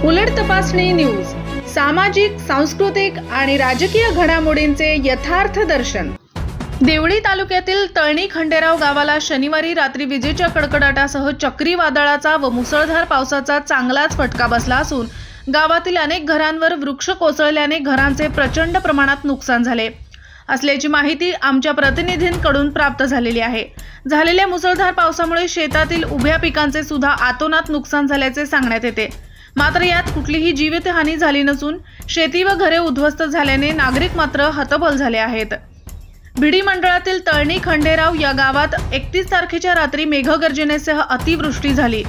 उलट तपासणी न्यूज, सामाजिक, सांस्कृतिक आणि राजकीय घडामोडींचे यथार्थ दर्शन। देवळी तालुक्यातील तळणी खंडेराव गावाला शनिवारी रात्री विजेच्या कडकडाटासह चक्रीवादळाचा व मुसळधार पावसाचा चांगलाच फटका बसला असून गावातील अनेक घरांवर वृक्ष कोसळल्याने घरांचे प्रचंड प्रमाणात नुकसान झाले असल्याची माहिती आमच्या प्रतिनिधींकडून प्राप्त झालेली आहे। झालेल्या मुसळधार पावसामुळे शेतातील उभ्या पिकांचे सुद्धा आतोनात नुकसान झाल्याचे सांगण्यात येते। मात्र यात कुठलीही जीवितहानी झाली नसून शेती व घरे उद्ध्वस्त झाल्याने नागरिक मात्र हतबल झाले आहेत। भिडी मंडळातील तळणी खंडेराव या गावात 31 तारखेच्या रात्री मेघगर्जनेसह अतिवृष्टी झाली।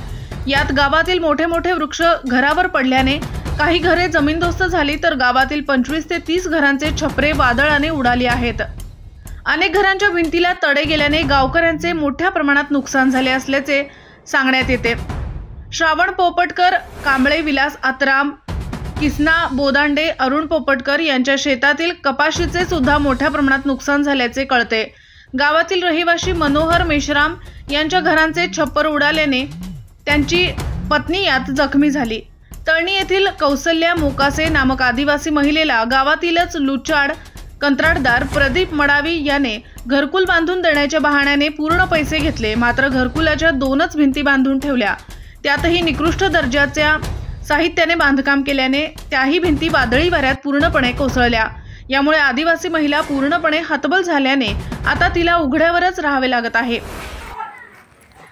यात गावातील मोठे मोठे वृक्ष घरावर पडल्याने काही घरे जमीनदोस्त झाली तर गावातील 25 ते 30 घरांचे छपरे वादळाने उडाली आहेत। अनेक घरांच्या भिंतीला तडे गेल्याने गावकऱ्यांचे मोठ्या प्रमाणात नुकसान झाले असल्याचे सांगण्यात येते। श्रावण पोपटकर, कांबळे विलास आत्राम, किसना बोदांडे, अरुण पोपटकर यांच्या शेतातील कपाशीचे सुद्धा मोठ्या प्रमाणात नुकसान झाल्याचे कळते। गावातील रहिवासी मनोहर मेश्राम यांच्या घरांचे छप्पर उडाल्याने त्यांची पत्नी यात जखमी झाली। तळणी येथील कौसल्या मोकासे नामक आदिवासी महिलेला गावातीलच लुचाड कंत्राटदार प्रदीप मडावी याने घरकुल बांधून देण्याच्या बहाण्याने पूर्ण पैसे घेतले। मात्र घरकुलाच्या 2च भिंती बांधून ठेवल्या, त्यातही निकृष्ट दर्जाच्या साहित्याने बांधकाम केल्याने त्याही भिंती वादळी वाऱ्यात पूर्णपणे कोसळल्या। यामुळे आदिवासी महिला पूर्णपणे हतबल झाल्याने आता तिला उघड्यावरच राहावे लागत आहे।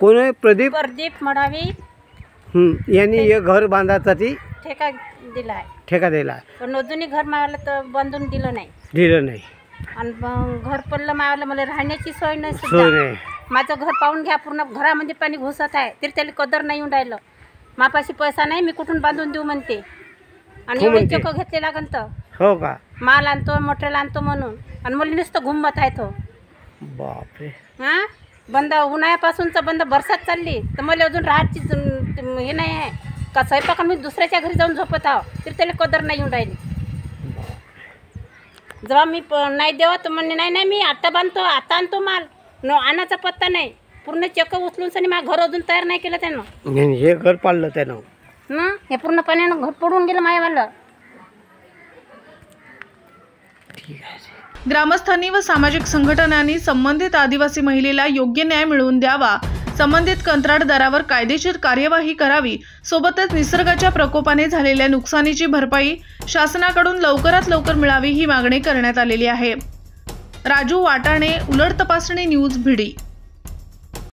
कोण आहे? प्रदीप मडावी यांनी हे घर बांधायसाठी ठेका दिलाय पण अजूनही घर मावाला तर बांधून दिलं नाही आणि घर पडलं मावाला मला राहण्याची सोय नाही। माझं घर पाहून घ्या, पूर्ण घरामध्ये पाणी घुसत आहे तरी त्याला कदर नाही येऊन राहिलं। मापाशी पैसा नाही, मी कुठून बांधून देऊ म्हणते आणि एवढे चक्क घेतले लागन तर हो का माल आणतो मटेरियल आणतो म्हणून आणि मला नुसतं घुमत आहे तो। बापरे हां बंद उन्हाळ्यापासूनच बंद बरसात चालली तर मला अजून राहायची हे नाही आहे का स्वयंपाक मी दुसऱ्याच्या घरी जाऊन झोपत आहो तरी त्याला कदर नाही येऊन राहिली। जेव्हा मी नाही देवा तर म्हणणे नाही मी आता बांधतो, आता आणतो माल, आणायचा पत्ता नाही। पूर्ण चक्क उचलून सनी माझं घर अजून तयार नाही केलं त्यानं। हे घर पाडलं त्यानं हे पूर्ण पाण्यानं घर पडून गेलं मायवालं। ग्रामस्थांनी व सामाजिक संघटनांनी संबंधित आदिवासी महिलेला योग्य न्याय मिळवून द्यावा, संबंधित कंत्राटदारावर कायदेशीर कार्यवाही करावी, सोबतच निसर्गाच्या प्रकोपाने झालेल्या नुकसानीची भरपाई शासनाकडून लवकरात लवकर मिळावी ही मागणी करण्यात आलेली आहे। राजू वाटाणे, उलट तपासणी न्यूज, भिडी।